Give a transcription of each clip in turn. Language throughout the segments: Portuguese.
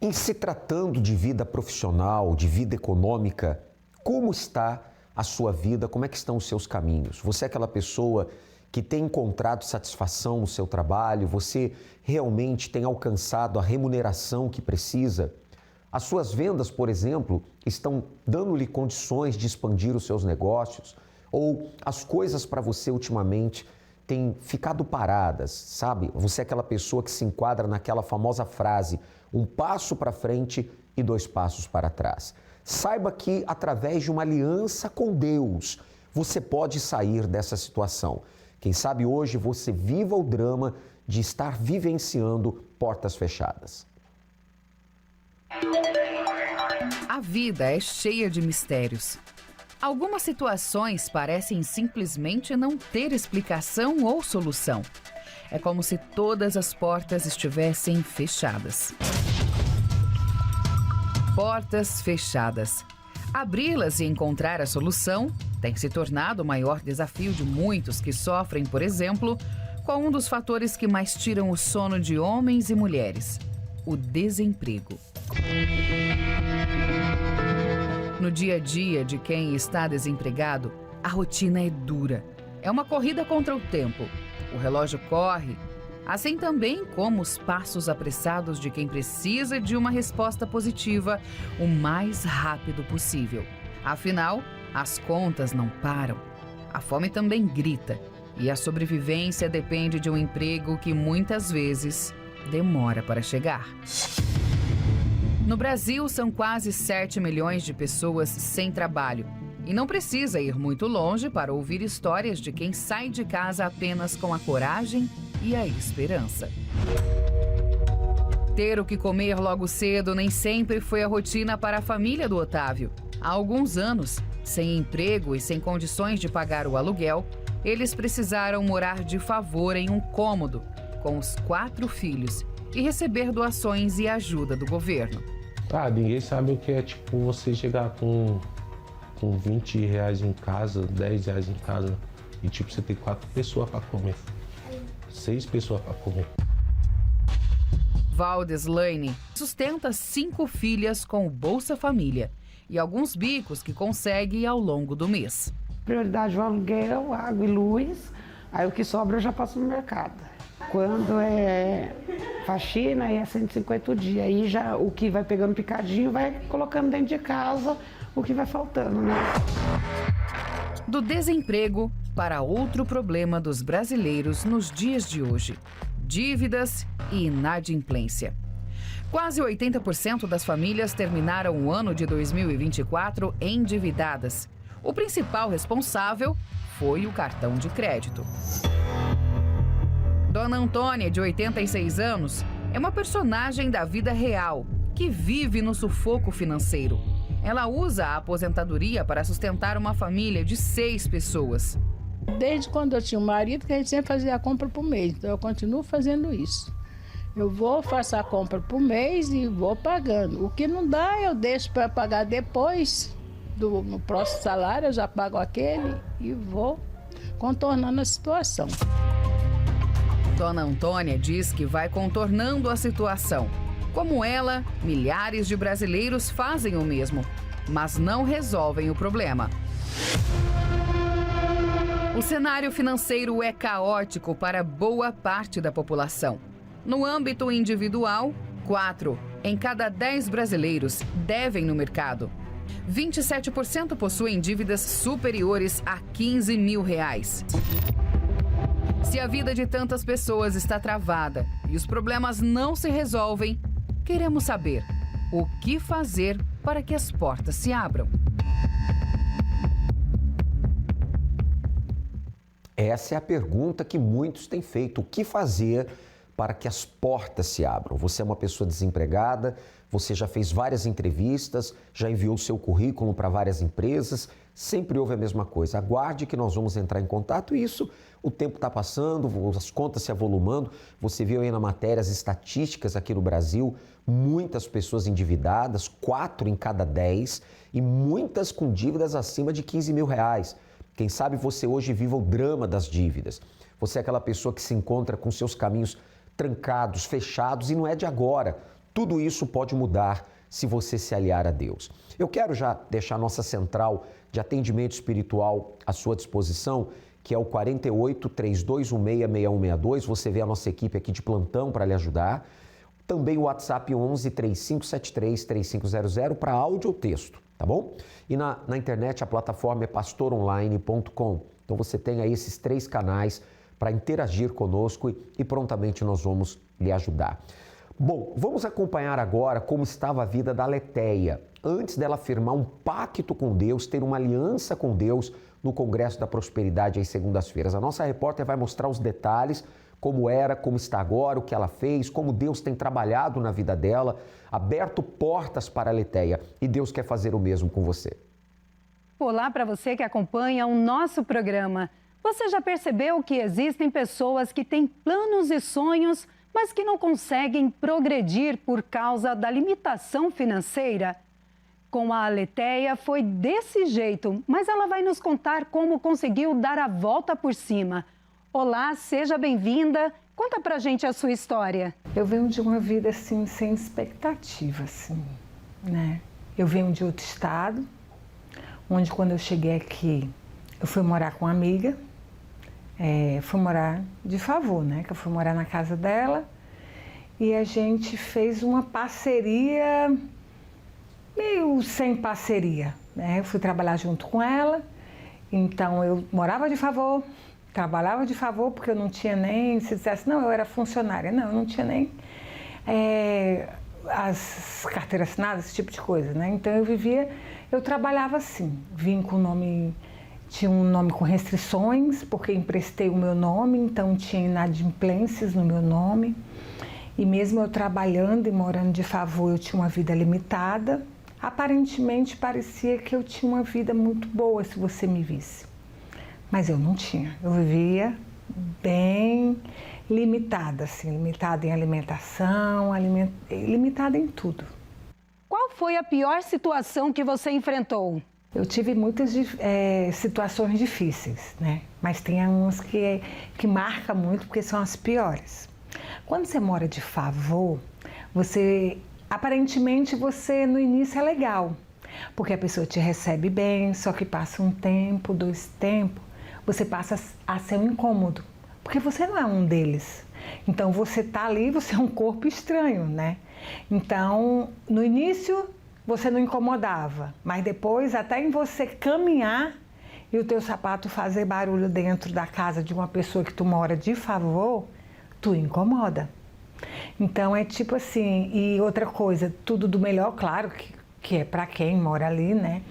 Em se tratando de vida profissional, de vida econômica, como está a sua vida, como é que estão os seus caminhos? Você é aquela pessoa que tem encontrado satisfação no seu trabalho? Você realmente tem alcançado a remuneração que precisa? As suas vendas, por exemplo, estão dando-lhe condições de expandir os seus negócios? Ou as coisas para você ultimamente têm ficado paradas, sabe? Você é aquela pessoa que se enquadra naquela famosa frase, 1 passo para frente e 2 passos para trás. Saiba que através de uma aliança com Deus, você pode sair dessa situação. Quem sabe hoje você viva o drama de estar vivenciando portas fechadas. A vida é cheia de mistérios. Algumas situações parecem simplesmente não ter explicação ou solução. É como se todas as portas estivessem fechadas. Portas fechadas. Abri-las e encontrar a solução tem se tornado o maior desafio de muitos que sofrem, por exemplo, com um dos fatores que mais tiram o sono de homens e mulheres: o desemprego. No dia a dia de quem está desempregado, a rotina é dura. É uma corrida contra o tempo. O relógio corre, assim também como os passos apressados de quem precisa de uma resposta positiva o mais rápido possível. Afinal, as contas não param. A fome também grita e a sobrevivência depende de um emprego que muitas vezes demora para chegar. No Brasil, são quase 7 milhões de pessoas sem trabalho. E não precisa ir muito longe para ouvir histórias de quem sai de casa apenas com a coragem e a esperança. Ter o que comer logo cedo nem sempre foi a rotina para a família do Otávio. Há alguns anos, sem emprego e sem condições de pagar o aluguel, eles precisaram morar de favor em um cômodo, com os 4 filhos, e receber doações e ajuda do governo. Ninguém sabe o que é você chegar com 20 reais em casa, 10 reais em casa, e você tem 4 pessoas para comer, 6 pessoas para comer. Valdeslaine sustenta 5 filhas com o Bolsa Família e alguns bicos que consegue ao longo do mês. Prioridade o aluguel, água e luz, aí o que sobra eu já passo no mercado. Quando é faxina, aí é 150 o dia, aí já o que vai pegando picadinho vai colocando dentro de casa o que vai faltando, né? Do desemprego para outro problema dos brasileiros nos dias de hoje: dívidas e inadimplência. Quase 80% das famílias terminaram o ano de 2024 endividadas. O principal responsável foi o cartão de crédito. Dona Antônia, de 86 anos, é uma personagem da vida real que vive no sufoco financeiro. Ela usa a aposentadoria para sustentar uma família de 6 pessoas. Desde quando eu tinha um marido, que a gente sempre fazia a compra por mês, então eu continuo fazendo isso. Eu faço a compra por mês e vou pagando. O que não dá, eu deixo para pagar depois, no próximo salário, eu já pago aquele e vou contornando a situação. Dona Antônia diz que vai contornando a situação. Como ela, milhares de brasileiros fazem o mesmo, mas não resolvem o problema. O cenário financeiro é caótico para boa parte da população. No âmbito individual, 4 em cada 10 brasileiros devem no mercado. 27% possuem dívidas superiores a 15 mil reais. Se a vida de tantas pessoas está travada e os problemas não se resolvem, queremos saber o que fazer para que as portas se abram. Essa é a pergunta que muitos têm feito. O que fazer para que as portas se abram? Você é uma pessoa desempregada, você já fez várias entrevistas, já enviou seu currículo para várias empresas, sempre houve a mesma coisa. Aguarde que nós vamos entrar em contato e isso, o tempo está passando, as contas se avolumando. Você viu aí na matéria as estatísticas aqui no Brasil, muitas pessoas endividadas, 4 em cada 10 e muitas com dívidas acima de 15 mil reais. Quem sabe você hoje viva o drama das dívidas. Você é aquela pessoa que se encontra com seus caminhos trancados, fechados e não é de agora. Tudo isso pode mudar se você se aliar a Deus. Eu quero já deixar nossa central de atendimento espiritual à sua disposição, que é o 48 3216 6162. Você vê a nossa equipe aqui de plantão para lhe ajudar. Também o WhatsApp 11 3573 3500 para áudio ou texto, tá bom? E na internet a plataforma é pastoronline.com. Então você tem aí esses 3 canais para interagir conosco e prontamente nós vamos lhe ajudar. Bom, vamos acompanhar agora como estava a vida da Letéia, antes dela firmar um pacto com Deus, ter uma aliança com Deus no Congresso da Prosperidade às segundas-feiras. A nossa repórter vai mostrar os detalhes, como era, como está agora, o que ela fez, como Deus tem trabalhado na vida dela, aberto portas para a Letéia, e Deus quer fazer o mesmo com você. Olá para você que acompanha o nosso programa. Você já percebeu que existem pessoas que têm planos e sonhos, mas que não conseguem progredir por causa da limitação financeira? Com a Letéia foi desse jeito, mas ela vai nos contar como conseguiu dar a volta por cima. Olá, seja bem-vinda. Conta pra gente a sua história. Eu venho de uma vida assim, sem expectativa, assim, né? Eu venho de outro estado, onde quando eu cheguei aqui, eu fui morar com uma amiga. Fui morar de favor, né? Que eu fui morar na casa dela e a gente fez uma parceria meio sem parceria, né? Eu fui trabalhar junto com ela, então eu morava de favor, trabalhava de favor, porque eu não tinha nem, se dissesse, não, eu era funcionária, não, eu não tinha nem as carteiras assinadas, esse tipo de coisa, né? Então eu trabalhava assim, vim com o nome... Tinha um nome com restrições, porque emprestei o meu nome, então tinha inadimplências no meu nome. E mesmo eu trabalhando e morando de favor, eu tinha uma vida limitada. Aparentemente parecia que eu tinha uma vida muito boa, se você me visse. Mas eu não tinha. Eu vivia bem limitada, assim, limitada em alimentação, limitada em tudo. Qual foi a pior situação que você enfrentou? Eu tive muitas situações difíceis, né? Mas tem umas que marcam muito porque são as piores. Quando você mora de favor, aparentemente você no início é legal, porque a pessoa te recebe bem, só que passa um tempo, 2 tempos, você passa a ser um incômodo, porque você não é um deles. Então você tá ali, você é um corpo estranho, né? Então, no início você não incomodava, mas depois até em você caminhar e o teu sapato fazer barulho dentro da casa de uma pessoa que tu mora de favor, tu incomoda. Então é tipo assim, e outra coisa, tudo do melhor, claro, que é para quem mora ali, né?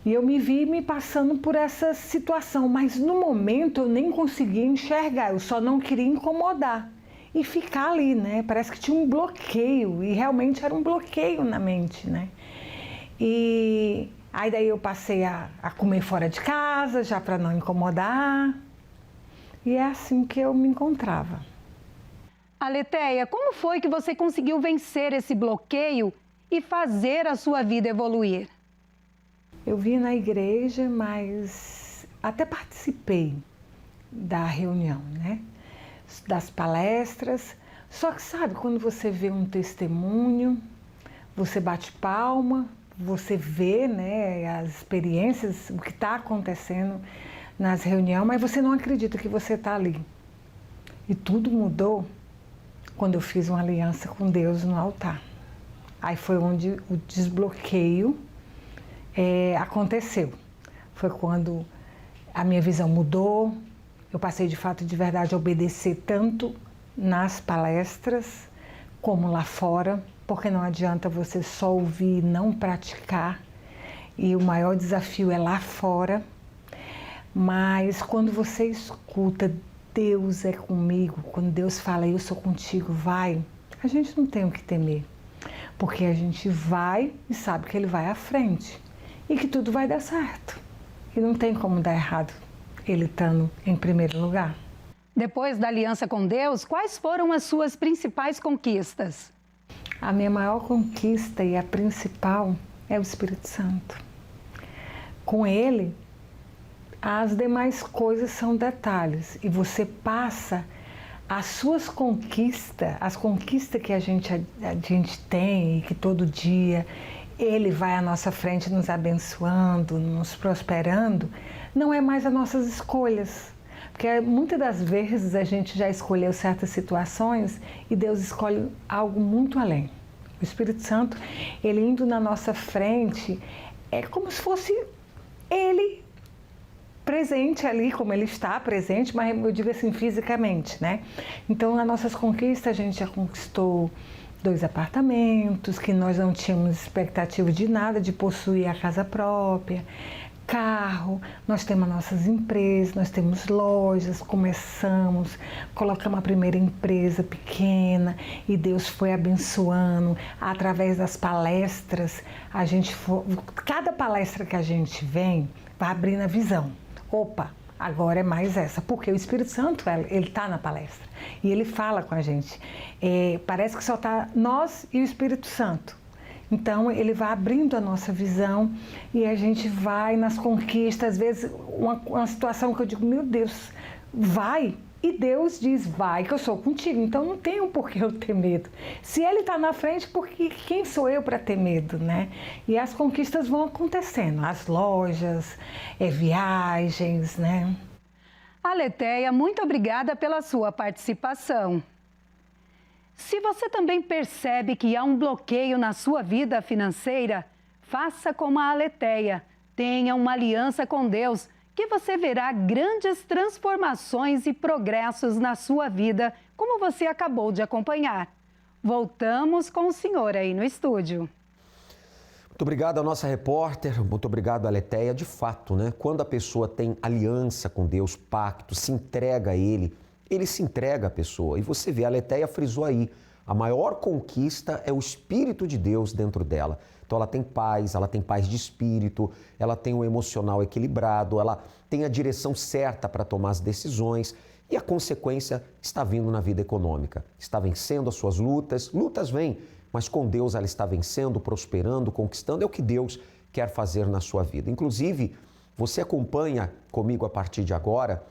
E eu me vi me passando por essa situação, mas no momento eu nem conseguia enxergar, eu só não queria incomodar. E ficar ali, né? Parece que tinha um bloqueio, e realmente era um bloqueio na mente, né? E aí daí eu passei a comer fora de casa, já para não incomodar. E é assim que eu me encontrava. Letéia, como foi que você conseguiu vencer esse bloqueio e fazer a sua vida evoluir? Eu vim na igreja, mas até participei da reunião, né? Das palestras, só que sabe, quando você vê um testemunho, você bate palma, você vê, né, as experiências, o que está acontecendo nas reuniões, mas você não acredita que você está ali. E tudo mudou quando eu fiz uma aliança com Deus no altar. Aí foi onde o desbloqueio aconteceu. Foi quando a minha visão mudou. Eu passei de fato de verdade a obedecer tanto nas palestras como lá fora, porque não adianta você só ouvir e não praticar. E o maior desafio é lá fora. Mas quando você escuta, Deus é comigo, quando Deus fala, eu sou contigo, vai, a gente não tem o que temer. Porque a gente vai e sabe que Ele vai à frente e que tudo vai dar certo. E não tem como dar errado. Ele estando em primeiro lugar. Depois da aliança com Deus, quais foram as suas principais conquistas? A minha maior conquista e a principal é o Espírito Santo. Com Ele, as demais coisas são detalhes e você passa as suas conquistas, as conquistas que a gente tem e que todo dia Ele vai à nossa frente nos abençoando, nos prosperando, não é mais as nossas escolhas. Porque muitas das vezes a gente já escolheu certas situações e Deus escolhe algo muito além. O Espírito Santo, Ele indo na nossa frente, é como se fosse Ele presente ali, como Ele está presente, mas eu digo assim, fisicamente, né? Então, nas nossas conquistas, a gente já conquistou 2 apartamentos, que nós não tínhamos expectativa de nada, de possuir a casa própria, carro, nós temos nossas empresas, nós temos lojas, começamos, colocamos a primeira empresa pequena e Deus foi abençoando através das palestras. Cada palestra que a gente vem vai abrindo a visão. Opa, agora é mais essa, porque o Espírito Santo, ele está na palestra e ele fala com a gente. Parece que só está nós e o Espírito Santo. Então, ele vai abrindo a nossa visão e a gente vai nas conquistas. Às vezes, uma situação que eu digo, meu Deus, vai. E Deus diz, vai, que eu sou contigo. Então, não tem por que eu ter medo. Se Ele está na frente, porque quem sou eu para ter medo, né? E as conquistas vão acontecendo. As lojas, viagens, né? Aletheia, muito obrigada pela sua participação. Se você também percebe que há um bloqueio na sua vida financeira, faça como a Aletheia. Tenha uma aliança com Deus, que você verá grandes transformações e progressos na sua vida, como você acabou de acompanhar. Voltamos com o senhor aí no estúdio. Muito obrigado à nossa repórter, muito obrigado à Aletheia. De fato, né? Quando a pessoa tem aliança com Deus, pacto, se entrega a Ele se entrega à pessoa. E você vê, a Aletheia frisou aí, a maior conquista é o Espírito de Deus dentro dela. Então ela tem paz de espírito, ela tem o emocional equilibrado, ela tem a direção certa para tomar as decisões e a consequência está vindo na vida econômica. Está vencendo as suas lutas vêm, mas com Deus ela está vencendo, prosperando, conquistando, é o que Deus quer fazer na sua vida. Inclusive, você acompanha comigo a partir de agora,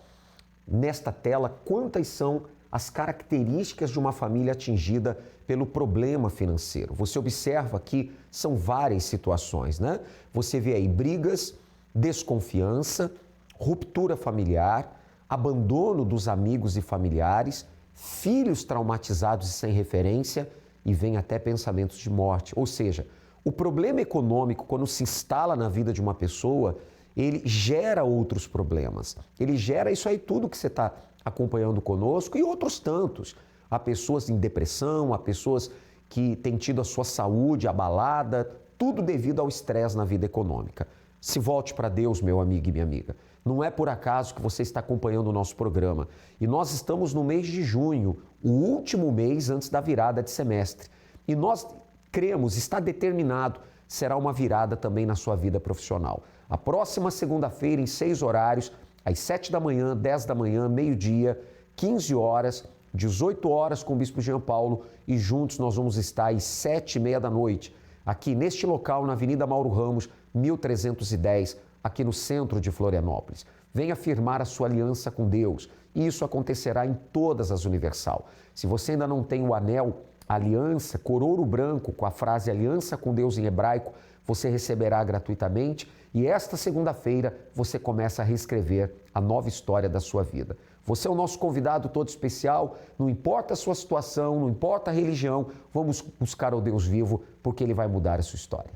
nesta tela, quantas são as características de uma família atingida pelo problema financeiro. Você observa que são várias situações, né? Você vê aí brigas, desconfiança, ruptura familiar, abandono dos amigos e familiares, filhos traumatizados e sem referência e vem até pensamentos de morte. Ou seja, o problema econômico, quando se instala na vida de uma pessoa, ele gera outros problemas. Ele gera isso aí tudo que você está acompanhando conosco e outros tantos. Há pessoas em depressão, há pessoas que têm tido a sua saúde abalada, tudo devido ao estresse na vida econômica. Se volte para Deus, meu amigo e minha amiga. Não é por acaso que você está acompanhando o nosso programa. E nós estamos no mês de junho, o último mês antes da virada de semestre. E nós cremos, está determinado, será uma virada também na sua vida profissional. A próxima segunda-feira, em 6 horários, às 7 da manhã, 10 da manhã, meio-dia, 15 horas, 18 horas com o Bispo Jean Paulo e juntos nós vamos estar às 7h30 da noite, aqui neste local, na Avenida Mauro Ramos, 1310, aqui no centro de Florianópolis. Venha firmar a sua aliança com Deus e isso acontecerá em todas as Universal. Se você ainda não tem o anel, a aliança, corouro branco, com a frase aliança com Deus em hebraico, você receberá gratuitamente e esta segunda-feira você começa a reescrever a nova história da sua vida. Você é o nosso convidado todo especial, não importa a sua situação, não importa a religião, vamos buscar o Deus vivo porque Ele vai mudar a sua história.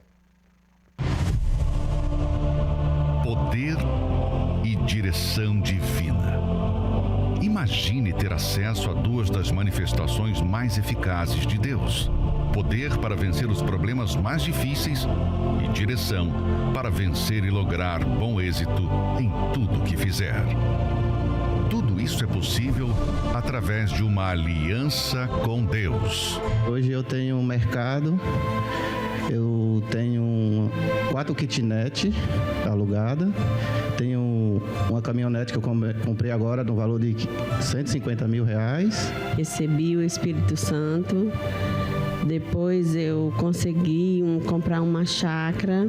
Poder e direção divina. Imagine ter acesso a 2 das manifestações mais eficazes de Deus. Poder para vencer os problemas mais difíceis e direção para vencer e lograr bom êxito em tudo que fizer. Tudo isso é possível através de uma aliança com Deus. Hoje eu tenho um mercado, eu tenho 4 kitnet alugadas, tenho uma caminhonete que eu comprei agora no valor de R$150 mil. Recebi o Espírito Santo, depois eu consegui comprar uma chácara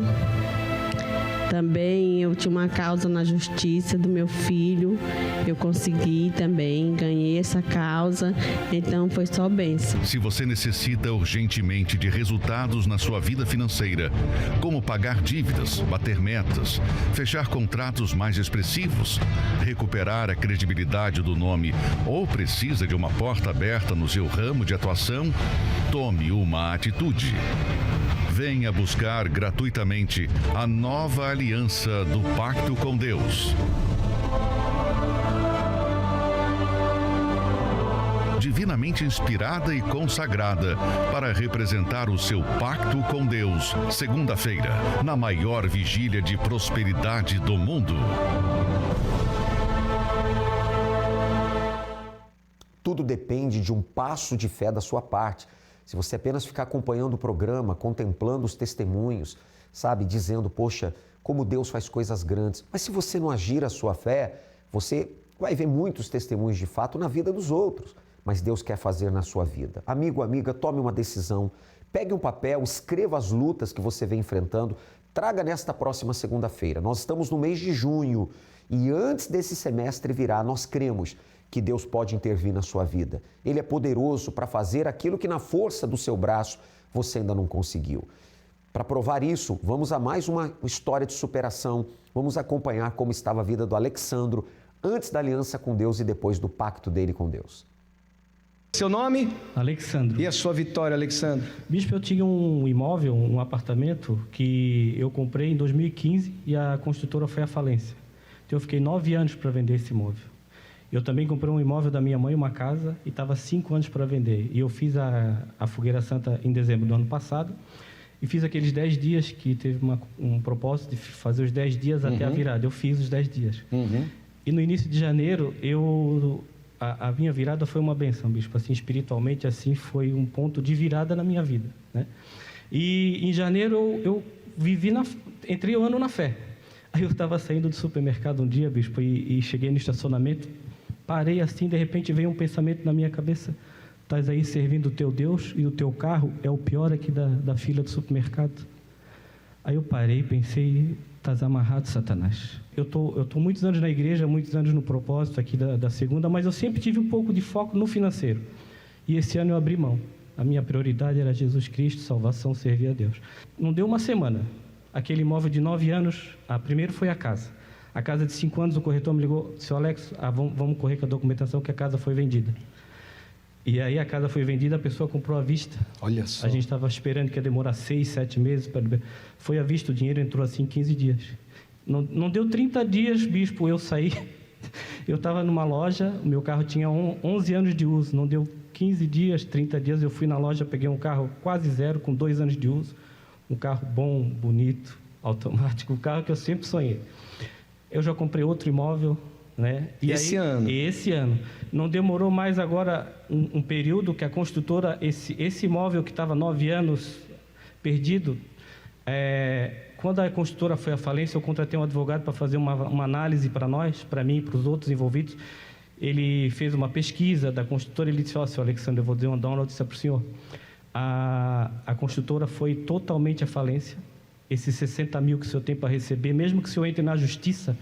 Também eu tinha uma causa na justiça do meu filho. Eu consegui também, ganhei essa causa. Então foi só bênção. Se você necessita urgentemente de resultados na sua vida financeira, como pagar dívidas, bater metas, fechar contratos mais expressivos, recuperar a credibilidade do nome ou precisa de uma porta aberta no seu ramo de atuação, tome uma atitude. Venha buscar gratuitamente a nova aliança do Pacto com Deus. Divinamente inspirada e consagrada para representar o seu pacto com Deus, segunda-feira, na maior vigília de prosperidade do mundo. Tudo depende de um passo de fé da sua parte. Se você apenas ficar acompanhando o programa, contemplando os testemunhos, sabe, dizendo, poxa, como Deus faz coisas grandes. Mas se você não agir a sua fé, você vai ver muitos testemunhos de fato na vida dos outros. Mas Deus quer fazer na sua vida. Amigo, amiga, tome uma decisão. Pegue um papel, escreva as lutas que você vem enfrentando. Traga nesta próxima segunda-feira. Nós estamos no mês de junho e antes desse semestre virar, nós cremos que Deus pode intervir na sua vida. Ele é poderoso para fazer aquilo que na força do seu braço você ainda não conseguiu. Para provar isso, vamos a mais uma história de superação. Vamos acompanhar como estava a vida do Alexandro antes da aliança com Deus e depois do pacto dele com Deus. Seu nome? Alexandro. E a sua vitória, Alexandro? Bispo, eu tinha um imóvel, um apartamento que eu comprei em 2015 e a construtora foi à falência. Então eu fiquei 9 anos para vender esse imóvel. Eu também comprei um imóvel da minha mãe, uma casa, e estava 5 anos para vender. E eu fiz a Fogueira Santa em dezembro do ano passado e fiz aqueles 10 dias que teve um propósito de fazer os 10 dias até a virada. Eu fiz os 10 dias. E no início de janeiro, a minha virada foi uma benção, bispo. Assim, espiritualmente, assim, foi um ponto de virada na minha vida, né? E em janeiro eu entrei o ano na fé. Aí eu estava saindo do supermercado um dia, bispo, e cheguei no estacionamento, parei assim, de repente veio um pensamento na minha cabeça: estás aí servindo o teu Deus e o teu carro é o pior aqui da fila do supermercado. Aí eu parei e pensei: estás amarrado, Satanás. Eu tô muitos anos na igreja, muitos anos no propósito aqui da segunda, mas eu sempre tive um pouco de foco no financeiro. E esse ano eu abri mão. A minha prioridade era Jesus Cristo, salvação, servir a Deus. Não deu uma semana. Aquele imóvel de 9 anos, primeiro foi a casa. A casa de 5 anos, o corretor me ligou: seu Alex, vamos correr com a documentação que a casa foi vendida. E aí a casa foi vendida, a pessoa comprou à vista. Olha só. A gente estava esperando que ia demorar 6, 7 meses. Foi à vista, o dinheiro entrou assim em 15 dias. Não deu 30 dias, bispo, eu saí. Eu estava numa loja, o meu carro tinha 11 anos de uso. Não deu 15 dias, 30 dias, eu fui na loja, peguei um carro quase zero, com 2 anos de uso. Um carro bom, bonito, automático, um carro que eu sempre sonhei. Eu já comprei outro imóvel, né? E esse ano? Esse ano. Não demorou mais agora um período que a construtora, esse imóvel que estava 9 anos perdido, quando a construtora foi à falência, eu contratei um advogado para fazer uma análise para nós, para mim e para os outros envolvidos. Ele fez uma pesquisa da construtora e ele disse: ó, senhor Alexandre, eu vou dar uma notícia para o senhor. A construtora foi totalmente à falência. Esses 60 mil que o senhor tem para receber, mesmo que o senhor entre na justiça,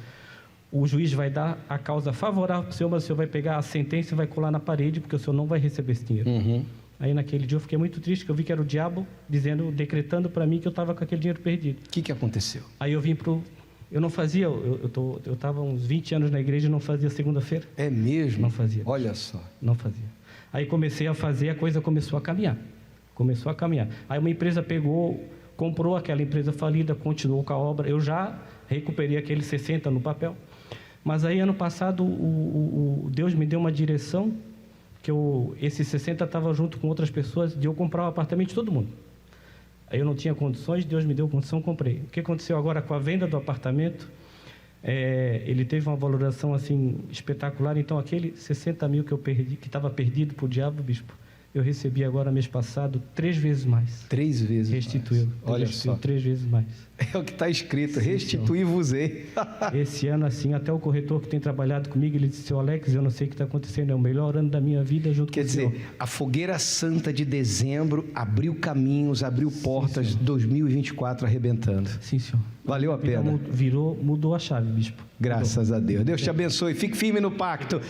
o juiz vai dar a causa favorável para o senhor, mas o senhor vai pegar a sentença e vai colar na parede, porque o senhor não vai receber esse dinheiro. Aí naquele dia eu fiquei muito triste, porque eu vi que era o diabo decretando para mim que eu estava com aquele dinheiro perdido. O que aconteceu? Aí eu vim eu não fazia, eu estava uns 20 anos na igreja e não fazia segunda-feira. É mesmo? Não fazia. Olha só. Não fazia. Aí comecei a fazer, a coisa começou a caminhar. Aí uma empresa comprou aquela empresa falida, continuou com a obra. Eu já recuperei aqueles 60 no papel. Mas aí, ano passado, Deus me deu uma direção que esses 60 estavam junto com outras pessoas de eu comprar um apartamento de todo mundo. Aí eu não tinha condições, Deus me deu condição, comprei. O que aconteceu agora com a venda do apartamento? Ele teve uma valoração assim espetacular. Então, aquele 60 mil que eu perdi, que estava perdido para o diabo, bispo, eu recebi agora mês passado 3 vezes mais. 3 vezes Restituiu. mais. Olha só. 3 vezes mais. É o que está escrito, restituí-vos-ei. Esse ano, assim, até o corretor que tem trabalhado comigo, ele disse, seu Alex, eu não sei o que está acontecendo, é o melhor ano da minha vida junto com o senhor. Quer dizer, a fogueira santa de dezembro abriu caminhos, abriu portas, sim, 2024 arrebentando. Sim, senhor. Valeu a pena. Mudou a chave, bispo. Graças a Deus. Deus te abençoe. Fique firme no pacto.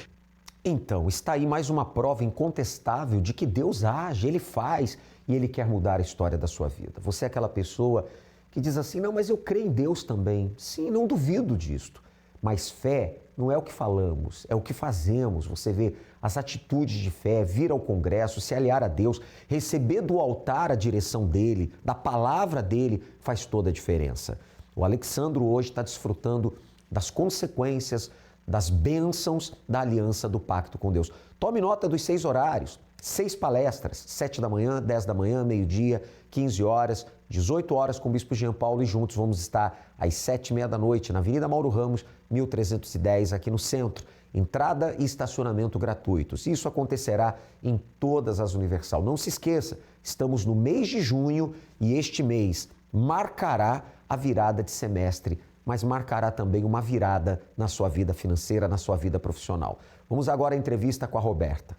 Então, está aí mais uma prova incontestável de que Deus age, Ele faz e Ele quer mudar a história da sua vida. Você é aquela pessoa que diz assim, não, mas eu creio em Deus também. Sim, não duvido disto. Mas fé não é o que falamos, é o que fazemos. Você vê as atitudes de fé, vir ao congresso, se aliar a Deus, receber do altar a direção dEle, da palavra dEle, faz toda a diferença. O Alexandro hoje está desfrutando das consequências, das bênçãos da aliança do pacto com Deus. Tome nota dos 6 horários, 6 palestras, 7 da manhã, 10 da manhã, meio-dia, 15 horas, 18 horas com o Bispo Jean Paulo e juntos vamos estar às 7h30 da noite na Avenida Mauro Ramos, 1310, aqui no centro. Entrada e estacionamento gratuitos. Isso acontecerá em todas as Universal. Não se esqueça, estamos no mês de junho e este mês marcará a virada de semestre, mas marcará também uma virada na sua vida financeira, na sua vida profissional. Vamos agora à entrevista com a Roberta.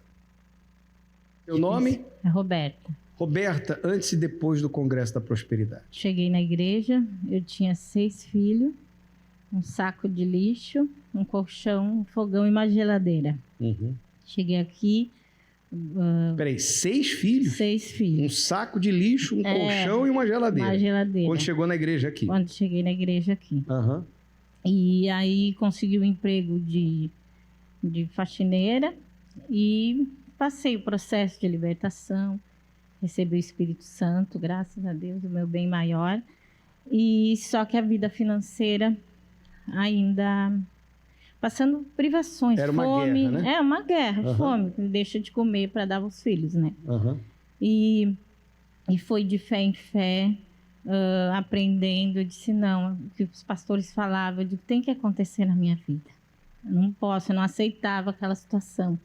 Seu nome? É Roberta. Roberta, antes e depois do Congresso da Prosperidade. Cheguei na igreja, eu tinha 6 filhos, um saco de lixo, um colchão, um fogão e uma geladeira. Uhum. Cheguei aqui... Peraí, 6 filhos? 6 filhos. Um saco de lixo, um colchão e uma geladeira. Uma geladeira. Quando chegou na igreja aqui? Quando cheguei na igreja aqui. Uhum. E aí consegui um emprego de faxineira e passei o processo de libertação, recebi o Espírito Santo, graças a Deus, o meu bem maior. E só que a vida financeira ainda... passando privações, era uma fome. Guerra, né? É, uma guerra, uhum, fome, deixa de comer para dar aos filhos, né? Uhum. E foi de fé em fé, aprendendo. Eu disse, não, o que os pastores falavam, eu digo, tem que acontecer na minha vida. Eu não posso, eu não aceitava aquela situação.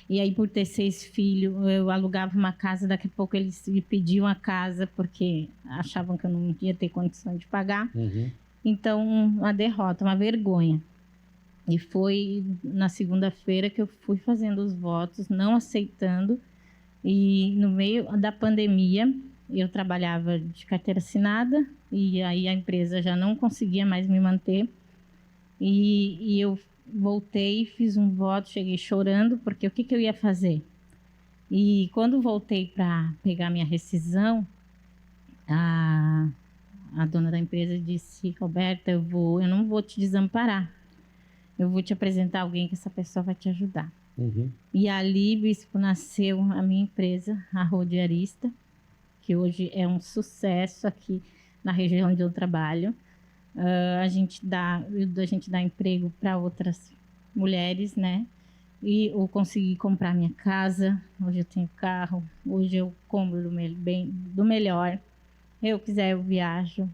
E aí, por ter 6 filhos, eu alugava uma casa, daqui a pouco eles me pediam a casa, porque achavam que eu não ia ter condição de pagar. Uhum. Então, uma derrota, uma vergonha. E foi na segunda-feira que eu fui fazendo os votos, não aceitando. E no meio da pandemia, eu trabalhava de carteira assinada e aí a empresa já não conseguia mais me manter. E eu voltei, fiz um voto, cheguei chorando, porque o que eu ia fazer? E quando voltei para pegar minha rescisão, a dona da empresa disse, Roberta, eu não vou te desamparar. Eu vou te apresentar alguém que essa pessoa vai te ajudar. Uhum. E ali, bispo, nasceu a minha empresa, a Rodiarista, que hoje é um sucesso aqui na região onde eu trabalho. A gente dá emprego para outras mulheres, né? E eu consegui comprar minha casa, hoje eu tenho carro, hoje eu compro do melhor. Eu quiser, eu viajo.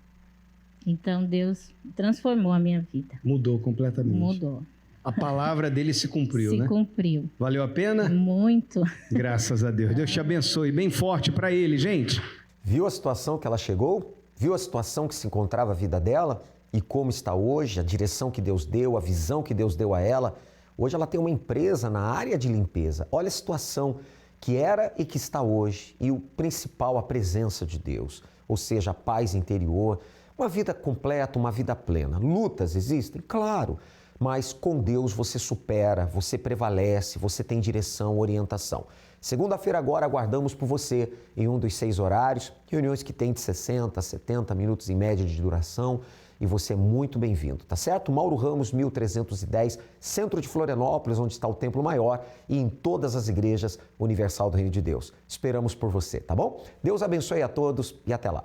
Então, Deus transformou a minha vida. Mudou completamente. Mudou. A palavra dele se cumpriu, né? Se cumpriu. Valeu a pena? Muito. Graças a Deus. Deus te abençoe. Bem forte para ele, gente. Viu a situação que ela chegou? Viu a situação que se encontrava a vida dela? E como está hoje? A direção que Deus deu, a visão que Deus deu a ela? Hoje ela tem uma empresa na área de limpeza. Olha a situação que era e que está hoje. E o principal, a presença de Deus. Ou seja, a paz interior. Uma vida completa, uma vida plena. Lutas existem? Claro, mas com Deus você supera, você prevalece, você tem direção, orientação. Segunda-feira agora aguardamos por você em um dos 6 horários, reuniões que têm de 60 a 70 minutos em média de duração e você é muito bem-vindo, tá certo? Mauro Ramos, 1310, centro de Florianópolis, onde está o Templo Maior e em todas as igrejas Universal do Reino de Deus. Esperamos por você, tá bom? Deus abençoe a todos e até lá.